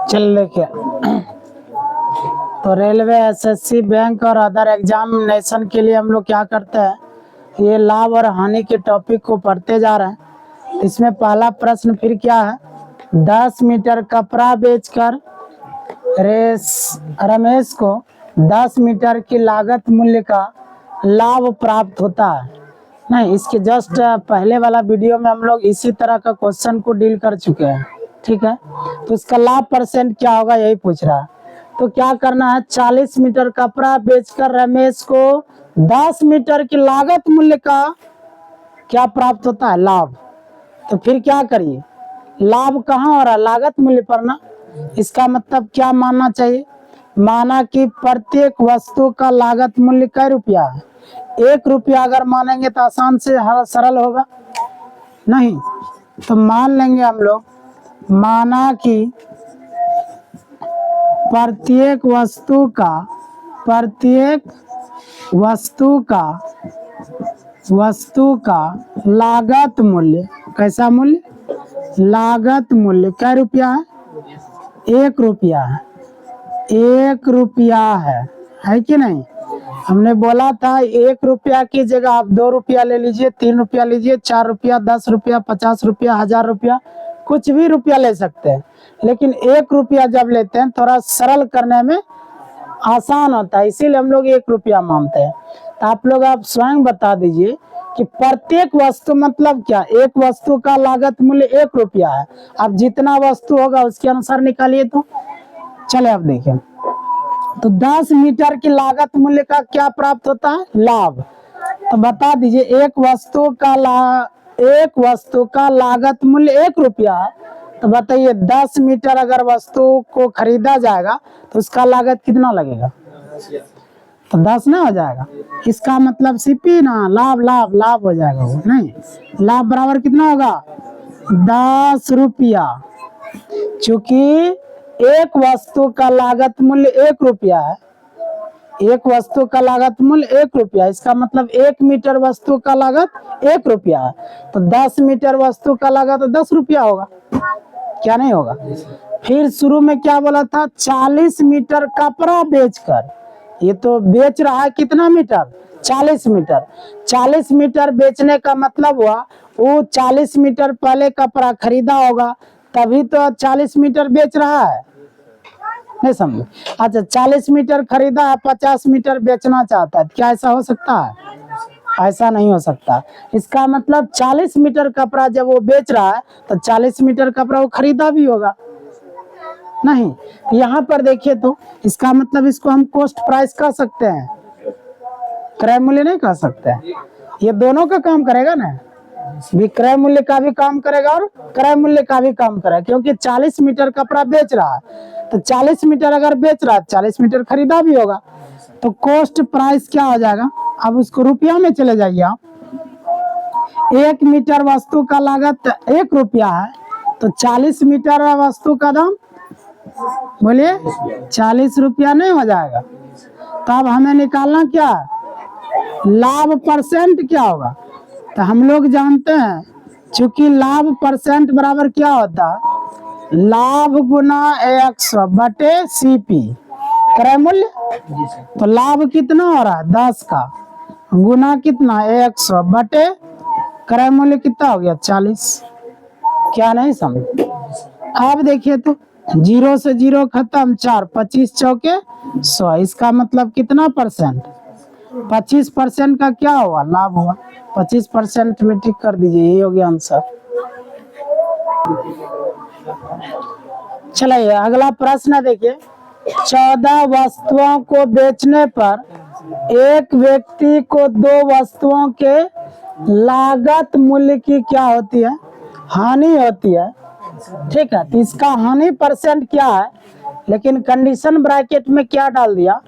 चल देखिए, तो रेलवे, एसएससी, बैंक और अदर एग्जामिनेशन के लिए हम लोग क्या करते हैं, ये लाभ और हानि के टॉपिक को पढ़ते जा रहे हैं। इसमें पहला प्रश्न फिर क्या है, 10 मीटर कपड़ा बेचकर रमेश को 10 मीटर की लागत मूल्य का लाभ प्राप्त होता है। नहीं, इसके जस्ट पहले वाला वीडियो में हम लोग इसी तरह का क्वेश्चन को डील कर चुके हैं, ठीक है। तो इसका लाभ परसेंट क्या होगा यही पूछ रहा है। तो क्या करना है, 40 मीटर कपड़ा बेचकर रमेश को 10 मीटर की लागत मूल्य का क्या प्राप्त होता है, लाभ। तो फिर क्या करिए, लाभ कहाँ हो रहा है, लागत मूल्य पर ना। इसका मतलब क्या मानना चाहिए, माना कि प्रत्येक वस्तु का लागत मूल्य कै रुपया है, 1 रुपया। अगर मानेंगे तो आसान से सरल होगा, नहीं तो मान लेंगे हम लोग, माना कि प्रत्येक वस्तु का लागत मूल्य, कैसा मूल्य, लागत मूल्य क्या रुपया है, 1 रुपया है, 1 रुपया है कि नहीं। हमने बोला था 1 रुपया की जगह आप 2 रुपया ले लीजिए, 3 रुपया लीजिए, 4 रुपया, 10 रुपया, 50 रुपया, 1000 रुपया, कुछ भी रुपया ले सकते हैं। लेकिन 1 रुपया जब लेते हैं थोड़ा सरल करने में आसान होता है, इसीलिए हम लोग 1 रुपया मानते हैं। तो आप लोग आप स्वयं बता दीजिए कि प्रत्येक वस्तु मतलब क्या, एक वस्तु का लागत मूल्य 1 रुपया है। अब जितना वस्तु होगा उसके अनुसार निकालिए। तो चले अब देखिए, तो 10 मीटर की लागत मूल्य का क्या प्राप्त होता है, लाभ। तो बता दीजिए, एक वस्तु का लागत मूल्य 1 रुपया है। तो बताइए 10 मीटर अगर वस्तु को खरीदा जाएगा तो उसका लागत कितना लगेगा, तो 10 ना हो जाएगा। इसका मतलब सीपी ना, लाभ लाभ लाभ हो जाएगा वो, नहीं लाभ बराबर कितना होगा, 10 रुपया। चूंकि एक वस्तु का लागत मूल्य 1 रुपया है, एक वस्तु का लागत मूल्य 1 रुपया, इसका मतलब 1 मीटर वस्तु का लागत 1 रुपया है। तो 10 मीटर वस्तु का लागत 10 रुपया होगा, क्या नहीं होगा। फिर शुरू में क्या बोला था, 40 मीटर कपड़ा बेचकर, ये तो बेच रहा है कितना मीटर, 40 मीटर। 40 मीटर बेचने का मतलब हुआ वो 40 मीटर पहले कपड़ा खरीदा होगा, तभी तो 40 मीटर बेच रहा है, नहीं समझे। अच्छा 40 मीटर खरीदा है, 50 मीटर बेचना चाहता है, क्या ऐसा हो सकता है, ऐसा नहीं हो सकता। इसका मतलब 40 मीटर कपड़ा जब वो बेच रहा है तो 40 मीटर कपड़ा वो खरीदा भी होगा, नहीं। यहाँ पर देखिए तो इसका मतलब इसको हम कॉस्ट प्राइस कह सकते हैं, क्रय मूल्य नहीं कह सकते हैं। ये दोनों का काम करेगा ना, विक्रय मूल्य का भी काम करेगा और क्रय मूल्य का भी काम करेगा, क्योंकि 40 मीटर कपड़ा बेच रहा है तो 40 मीटर अगर बेच रहा है 40 मीटर खरीदा भी होगा। तो कॉस्ट प्राइस क्या हो जाएगा, अब उसको रुपया में चले जाइए आप। 1 मीटर वस्तु का लागत 1 रुपया है, तो 40 मीटर वस्तु का दाम बोलिए 40 रुपया नहीं हो जाएगा। तो अब हमें निकालना क्या है, लाभ परसेंट क्या होगा। तो हम लोग जानते हैं चूंकि लाभ परसेंट बराबर क्या होता है, लाभ गुना 100 बटे सीपी क्रय मूल्य। तो लाभ कितना हो रहा है 10 का, गुना कितना 100 बटे क्रय मूल्य कितना हो गया 40, क्या नहीं समझ। अब देखिए तो 0 से 0 खत्म, 4 25 चौके 100, इसका मतलब कितना परसेंट, 25% का क्या हुआ, लाभ हुआ। 25% में टिक कर दीजिए, यही हो गया आंसर। चलिए अगला प्रश्न देखिए, 14 वस्तुओं को बेचने पर एक व्यक्ति को 2 वस्तुओं के लागत मूल्य की क्या होती है, हानि होती है, ठीक है। तो इसका हानि परसेंट क्या है, लेकिन कंडीशन ब्रैकेट में क्या डाल दिया,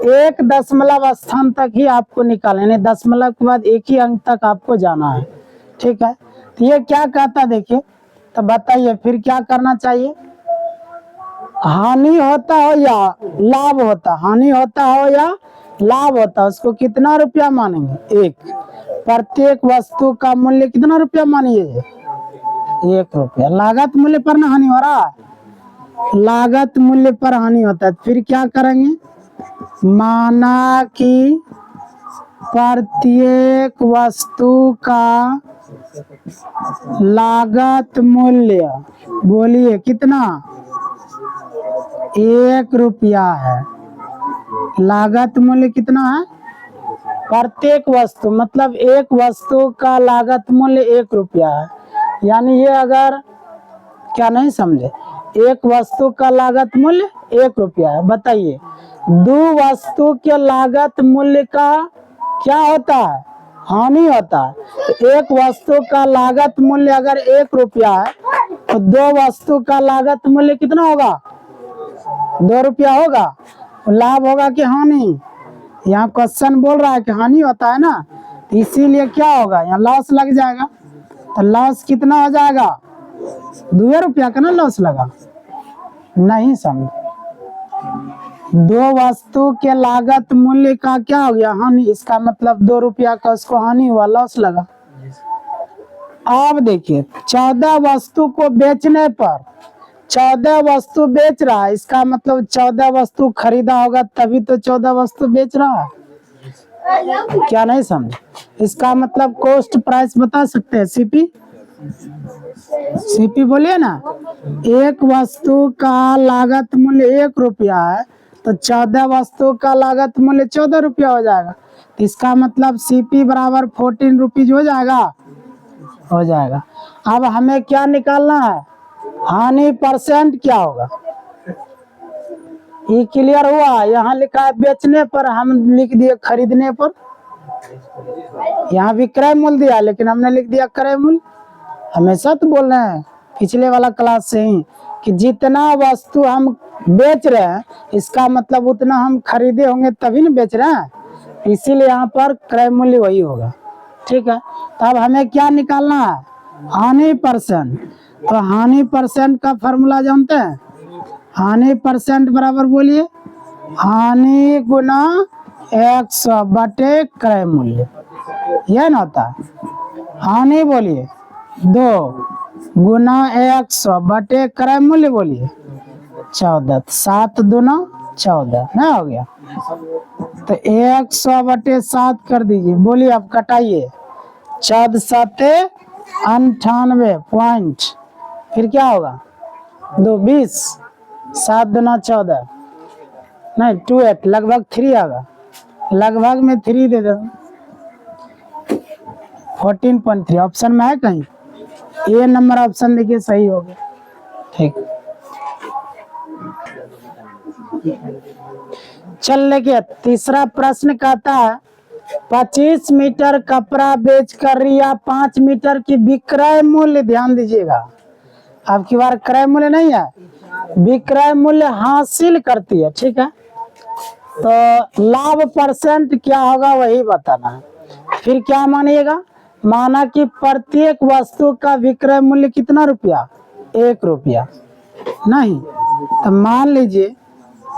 1 दशमलव स्थान तक ही आपको निकालना है, दशमलव के बाद 1 ही अंक तक आपको जाना है, ठीक है। तो ये क्या कहता देखिए, तो बताइए फिर क्या करना चाहिए, हानि होता हो या लाभ होता, हानि होता हो या लाभ होता, उसको कितना रुपया मानेंगे, 1। प्रत्येक वस्तु का मूल्य कितना रुपया मानिए, 1 रुपया। लागत मूल्य पर ना हानि हो रहा है, लागत मूल्य पर हानि होता है। फिर क्या करेंगे, माना कि प्रत्येक वस्तु का लागत मूल्य, बोलिए कितना, 1 रुपया है। लागत मूल्य कितना है, प्रत्येक वस्तु मतलब एक वस्तु का लागत मूल्य 1 रुपया है। यानी ये अगर, क्या नहीं समझे, एक वस्तु का लागत मूल्य 1 रुपया है। बताइए, 2 वस्तु के लागत मूल्य का क्या होता है, हानि होता है। तो एक वस्तु का लागत मूल्य अगर 1 रुपया है तो 2 वस्तु का लागत मूल्य कितना होगा, 2 रुपया होगा। लाभ होगा कि हानि, यहाँ क्वेश्चन बोल रहा है कि हानि होता है ना, तो इसीलिए क्या होगा, यहाँ लॉस लग जाएगा। तो लॉस कितना हो जाएगा, 2 रुपया का ना लॉस लगा, नहीं समझ। 2 वस्तु के लागत मूल्य का क्या हो गया, हानि। इसका मतलब 2 रुपया का उसको हानि हुआ, लॉस लगा। अब देखिए 14 वस्तु को बेचने पर, 14 वस्तु बेच रहा है, इसका मतलब 14 वस्तु खरीदा होगा तभी तो 14 वस्तु बेच रहा है। क्या नहीं समझ, इसका मतलब कॉस्ट प्राइस बता सकते हैं, सीपी, सीपी बोलिए ना। एक वस्तु का लागत मूल्य 1 रुपया है तो 14 वस्तु का लागत मूल्य 14 रुपया हो जाएगा। तो इसका मतलब सीपी बराबर 14 रुपीज हो जाएगा, हो जाएगा। अब हमें क्या निकालना है, हानि परसेंट क्या होगा। ये क्लियर हुआ, यहाँ लिखा है बेचने पर, हम लिख दिए खरीदने पर। यहाँ विक्रय मूल्य दिया लेकिन हमने लिख दिया क्रय मूल्य। हमेशा तो बोल रहे हैं पिछले वाला क्लास से ही कि जितना वस्तु हम बेच रहे हैं इसका मतलब उतना हम खरीदे होंगे तभी ना बेच रहे हैं, इसीलिए यहाँ पर क्रय मूल्य वही होगा। ठीक है, तो अब हमें क्या निकालना है, हानि परसेंट। तो हानि परसेंट का फॉर्मूला जानते हैं, हानि परसेंट बराबर बोलिए हानि गुना 100 बटे क्रय मूल्य, यह ना होता है। हानि बोलिए 2 गुना 100 बटे क्रय मूल्य बोलिए 14, 7 दूना 14 ना हो गया। तो 100 बटे 7 कर दीजिए, बोलिए अब कटाइए, 14 7 98 पॉइंट, फिर क्या होगा 2 20, 7 दूना 14 नहीं 28, लगभग 3 आएगा, लगभग में 3 दे दो, 14.3 ऑप्शन में है कहीं, ए नंबर ऑप्शन देखिए सही हो गया। ठीक, चल लेके तीसरा प्रश्न कहता है 25 मीटर कपड़ा बेचकर रिया 5 मीटर की विक्रय मूल्य, ध्यान दीजिएगा अब की बार क्रय मूल्य नहीं है, विक्रय मूल्य हासिल करती है। ठीक है, तो लाभ परसेंट क्या होगा वही बताना है। फिर क्या मानिएगा, माना कि प्रत्येक वस्तु का विक्रय मूल्य कितना रुपया, 1 रुपया। नहीं तो मान लीजिए,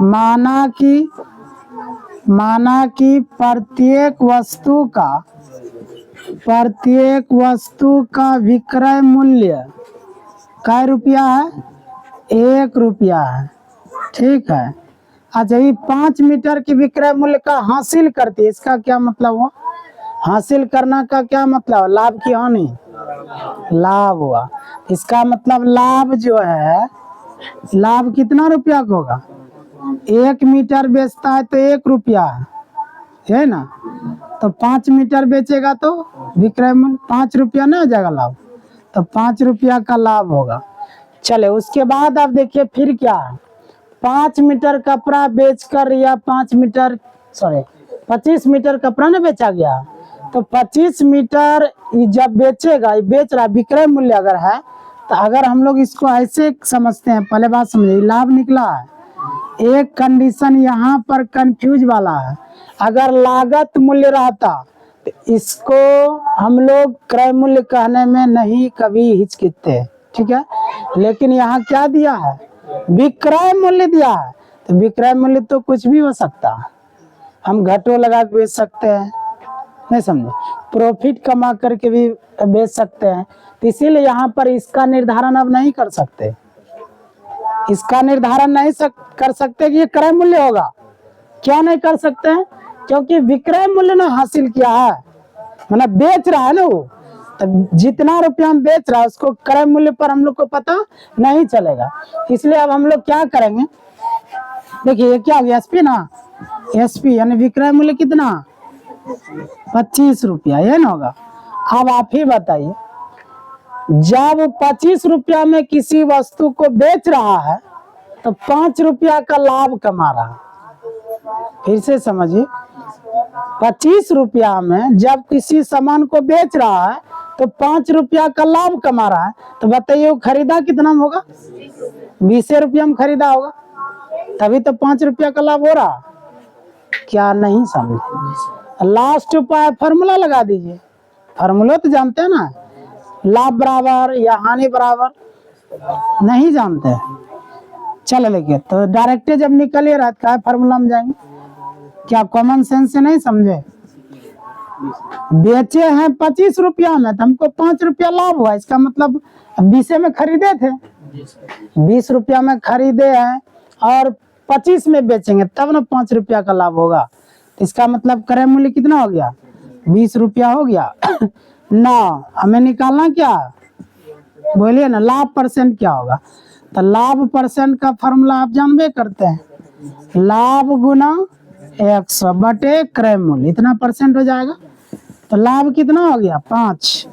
माना कि प्रत्येक वस्तु का विक्रय मूल्य कै रुपया है, 1 रुपया है। ठीक है, अच्छा ये 5 मीटर की विक्रय मूल्य का हासिल करती है, इसका क्या मतलब हुआ, हासिल करना का क्या मतलब, लाभ की हानि, लाभ हुआ। इसका मतलब लाभ जो है, लाभ कितना रुपया का होगा, 1 मीटर बेचता है तो 1 रुपया है ना, तो 5 मीटर बेचेगा तो विक्रय मूल्य 5 रुपया नहीं हो जाएगा लाभ, तो 5 रुपया का लाभ होगा। चले उसके बाद आप देखिए फिर क्या है, 5 मीटर कपड़ा बेचकर या 25 मीटर कपड़ा ना बेचा गया, तो 25 मीटर जब बेचेगा, बेच रहा विक्रय मूल्य अगर है, तो अगर हम लोग इसको ऐसे समझते हैं, पहले बात समझिए, लाभ निकला है। एक कंडीशन यहाँ पर कंफ्यूज वाला है, अगर लागत मूल्य रहता तो इसको हम लोग क्रय मूल्य कहने में नहीं कभी हिचकिचते। ठीक है, लेकिन यहाँ क्या दिया है, विक्रय मूल्य दिया है, तो विक्रय मूल्य तो कुछ भी हो सकता है, हम घटो लगा के बेच सकते हैं, नहीं समझे, प्रॉफिट कमा करके भी बेच सकते हैं, तो इसीलिए यहाँ पर इसका निर्धारण अब नहीं कर सकते, इसका निर्धारण नहीं कर सकते कि ये क्रय मूल्य होगा। क्यों नहीं कर सकते हैं? क्योंकि विक्रय मूल्य ने हासिल किया है, मतलब बेच रहा है ना वो, तो जितना रुपया हम बेच रहा है उसको क्रय मूल्य पर हम लोग को पता नहीं चलेगा। इसलिए अब हम लोग क्या करेंगे, देखिए ये क्या हो गया, एसपी ना, एसपी यानी विक्रय मूल्य कितना, 25 रुपया, ये ना होगा। अब आप ही बताइए, जब 25 रुपया में किसी वस्तु को बेच रहा है तो 5 रुपया का लाभ कमा रहा है। फिर से समझिए, 25 रुपया में जब किसी सामान को बेच रहा है तो 5 रुपया का लाभ कमा रहा है, तो बताइए वो खरीदा कितना में होगा, 20 रुपया में खरीदा होगा, तभी तो 5 रुपया का लाभ हो रहा। क्या नहीं समझे? लास्ट उपाय फार्मूला लगा दीजिए, फार्मूला तो जानते हैं ना, लाभ बराबर या हानि बराबर, नहीं जानते। चलो लेके तो डायरेक्ट जब निकल ही रहा है फार्मूला में जाएंगे, क्या कॉमन सेंस से नहीं समझे? बेचे हैं 25 रुपया में तो हमको 5 रुपया लाभ हुआ, इसका मतलब 20 में खरीदे थे, 20 रुपया में खरीदे हैं और 25 में बेचेंगे तब ना 5 रुपया का लाभ होगा। इसका मतलब क्रय मूल्य कितना हो गया, 20 रुपया हो गया ना। हमें निकालना क्या, बोलिए ना, लाभ परसेंट क्या होगा? तो लाभ परसेंट का फॉर्मूला आप जानबे करते हैं, लाभ गुना 100 बटे क्रय मूल्य, इतना परसेंट हो जाएगा। तो लाभ कितना हो गया, 5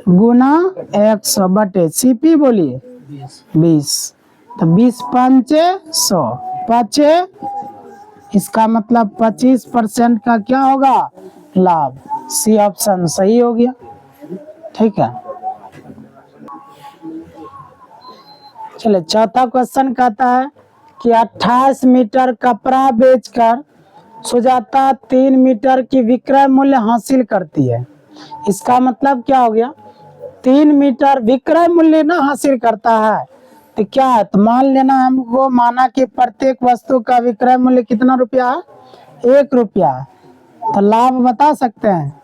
गुना 100 बटे सीपी बोलिए 20, तो 20 पंचे 100 पचे, इसका मतलब 25% का क्या होगा, लाभ। सी ऑप्शन सही हो गया, ठीक है। चलिए चौथा क्वेश्चन कहता है कि 28 मीटर कपड़ा बेचकर सुजाता 3 मीटर की विक्रय मूल्य हासिल करती है। इसका मतलब क्या हो गया, 3 मीटर विक्रय मूल्य ना हासिल करता है तो क्या है, तो मान लेना हमको, माना कि प्रत्येक वस्तु का विक्रय मूल्य कितना रुपया है, 1 रुपया है, तो लाभ बता सकते हैं,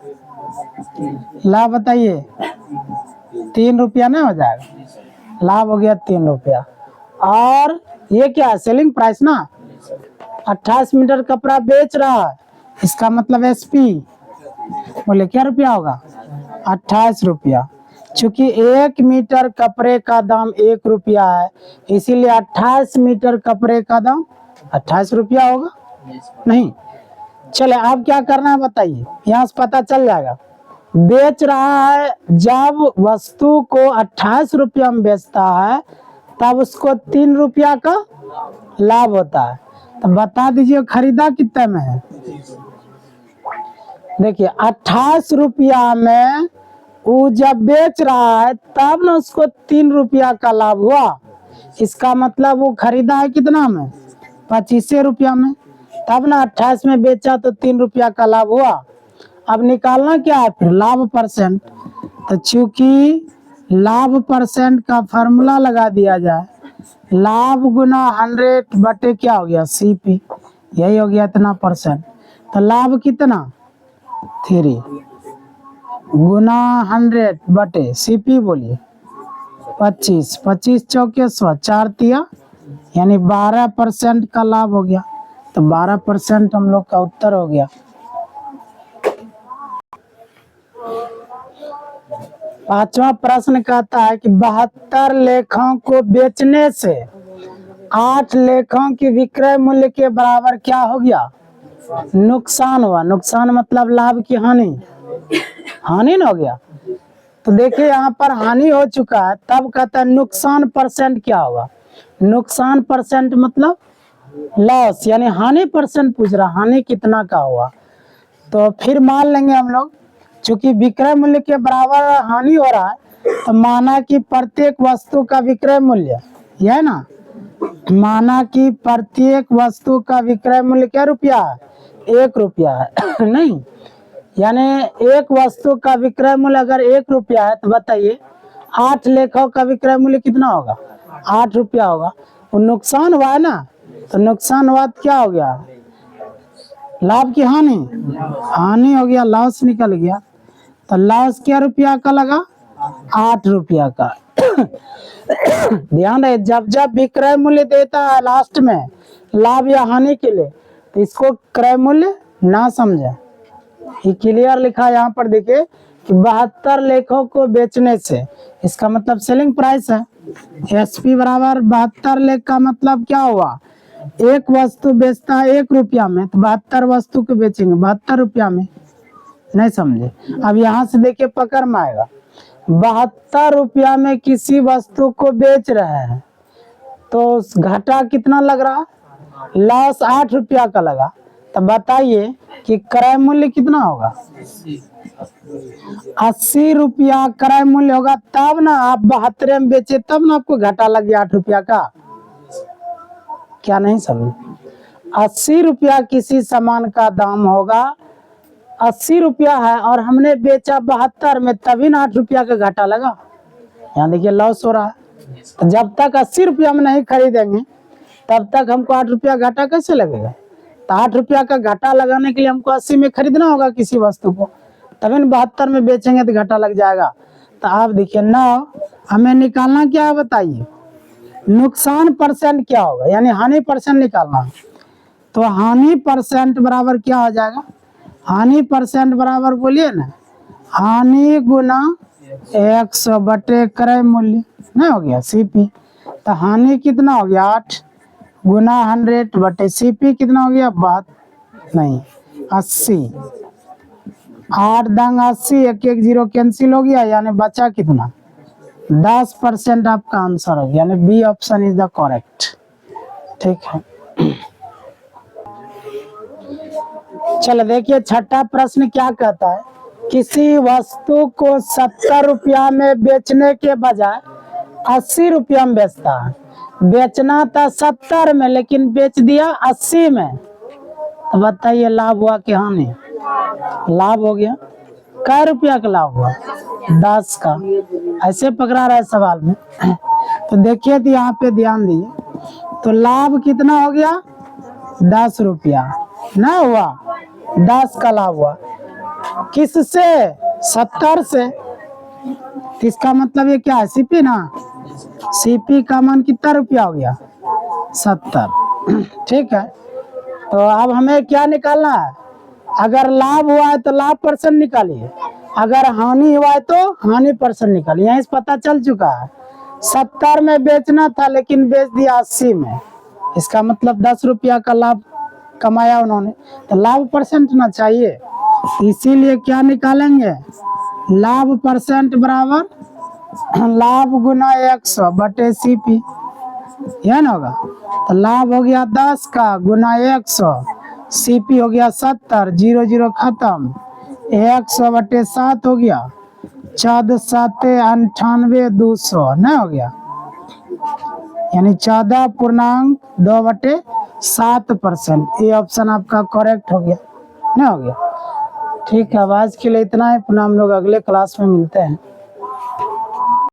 लाभ बताइए, 3 रुपया नहीं हो जाएगा, लाभ हो गया 3 रुपया। और ये क्या है, सेलिंग प्राइस ना, 28 मीटर कपड़ा बेच रहा है, इसका मतलब एसपी बोले क्या रुपया होगा, 28 रुपया। चूंकि 1 मीटर कपड़े का दाम 1 रुपया है, इसीलिए 28 मीटर कपड़े का दाम 28 रुपया होगा, नहीं। चले अब क्या करना है बताइए, यहाँ से पता चल जाएगा। बेच रहा है, जब वस्तु को 28 रुपया में बेचता है तब उसको 3 रुपया का लाभ होता है। तो बता दीजिए खरीदा कितने में है, देखिए 28 रुपया में वो जब बेच रहा है तब ना उसको 3 रुपया का लाभ हुआ, इसका मतलब वो खरीदा है कितना में, 25 रुपया में, तब ना 28 में बेचा तो 3 रुपया का लाभ हुआ। अब निकालना क्या है फिर, लाभ परसेंट। तो चूंकि लाभ परसेंट का फार्मूला लगा दिया जाए, लाभ गुना 100 बटे क्या हो गया, सीपी, यही हो गया इतना परसेंट। तो लाभ कितना, 3 गुना 100 बटे सीपी बोलिए 25, 25 चौके 100, 4 तिया यानी 12% का लाभ हो गया। तो 12% हम लोग का उत्तर हो गया। पांचवा प्रश्न कहता है कि 72 लेखों को बेचने से 8 लेखों की विक्रय मूल्य के बराबर क्या हो गया, नुकसान हुआ। नुकसान मतलब लाभ की हानि, हानि ना हो गया। तो देखिए यहाँ पर हानि हो चुका है, तब कहता है नुकसान परसेंट क्या होगा। नुकसान परसेंट मतलब लॉस, यानी हानि परसेंट पूछ रहा, हानि कितना का हुआ। तो फिर मान लेंगे हम लोग, चूंकि विक्रय मूल्य के बराबर हानि हो रहा है, तो माना कि प्रत्येक वस्तु का विक्रय मूल्य, यह है ना, माना कि प्रत्येक वस्तु का विक्रय मूल्य क्या रुपया है, 1 रुपया है नहीं, यानी एक वस्तु का विक्रय मूल्य अगर 1 रुपया है तो बताइए 8 लेखों का विक्रय मूल्य कितना होगा, 8 रुपया होगा। वो नुकसान हुआ है ना, तो नुकसान हुआ तो क्या हो गया, लाभ की हानि, हानि हो गया, लॉस निकल गया। तो लॉस क्या रुपया का लगा, 8 रुपया का। ध्यान रहे, जब जब भी क्रय मूल्य देता है लास्ट में लाभ या हानि के लिए, तो इसको क्रय मूल्य ना समझे। ये क्लियर लिखा है यहाँ पर, देखिए कि 72 लेखों को बेचने से, इसका मतलब सेलिंग प्राइस है। एसपी बराबर 72 लेख का मतलब क्या हुआ, एक वस्तु बेचता है 1 रुपया में, तो 72 वस्तु को बेचेंगे 72 रुपया में। नहीं समझे? अब यहाँ से देखिए पकड़ में आएगा, 72 रुपया में किसी वस्तु को बेच रहे हैं, तो घाटा कितना लग रहा, लॉस 8 रुपया का लगा। तो बताइए कि क्रय मूल्य कितना होगा, 80 रुपया क्रय मूल्य होगा, तब ना आप 72 में बेचे, तब ना आपको घाटा लग गया 8 रुपया का। क्या नहीं समझे? 80 रुपया किसी सामान का दाम होगा, 80 रुपया है और हमने बेचा 72 में, तभी ना 8 रुपया का घाटा लगा। यहाँ देखिए लॉस हो रहा है। तो जब तक 80 रुपया में नहीं खरीदेंगे तब तक हमको 8 रुपया घाटा कैसे लगेगा। तो 8 रुपया का घाटा लगाने के लिए हमको 80 में खरीदना होगा किसी वस्तु को, तभी 72 में बेचेंगे तो घाटा लग जाएगा। तो आप देखिए 9 हमें निकालना क्या है बताइए, नुकसान परसेंट क्या होगा, यानी हानि परसेंट निकालना। तो हानि परसेंट बराबर क्या हो जाएगा, हानि परसेंट बराबर बोलिए ना, हानि गुना 100 बटे क्रय मूल्य, नहीं हो गया सीपी। तो हानि कितना हो गया 8 गुना 100 बटे सीपी कितना हो गया, बात नहीं 80, 8 दंग 80, 1 1 0 कैंसिल हो गया, यानी बचा कितना 10% आपका आंसर हो गया, यानी B option is the correct. ठीक है, चलो देखिए छठा प्रश्न क्या कहता है, किसी वस्तु को 70 रुपया में बेचने के बजाय 80 रुपया में बेचता है। बेचना था 70 में लेकिन बेच दिया 80 में, तो बताइए लाभ हुआ कि हानि। लाभ हो गया। कै रुपया का लाभ हुआ, 10 का। ऐसे पकड़ा रहा है सवाल में। तो देखिए तो यहाँ पे ध्यान दीजिए, तो लाभ कितना हो गया 10 रुपया ना हुआ, 10 का लाभ हुआ। किससे, 70 से। तो इसका मतलब ये क्या है, सीपी ना, सीपी का मान कितना रुपया हो गया 70। ठीक है, तो अब हमें क्या निकालना है, अगर लाभ हुआ है तो लाभ परसेंट निकालिए, अगर हानि हुआ है तो हानि परसेंट निकालिए। यहीं से पता चल चुका है 70 में बेचना था लेकिन बेच दिया 80 में, इसका मतलब 10 रुपया का लाभ कमाया उन्होंने, तो लाभ परसेंट ना चाहिए। इसीलिए क्या निकालेंगे, लाभ परसेंट बराबर लाभ गुना 100 बटे सीपी, यह ना होगा। तो लाभ हो गया 10 का गुना 100, सीपी हो गया 70, 0 0 खत्म, 100 बटे 7 हो गया, 14 7 98 200 नहीं हो गया, यानी 14.2 बटे 7%। ये ऑप्शन आपका करेक्ट हो गया, नहीं हो गया। ठीक है, अब आज के लिए इतना है, पुनः हम लोग अगले क्लास में मिलते हैं।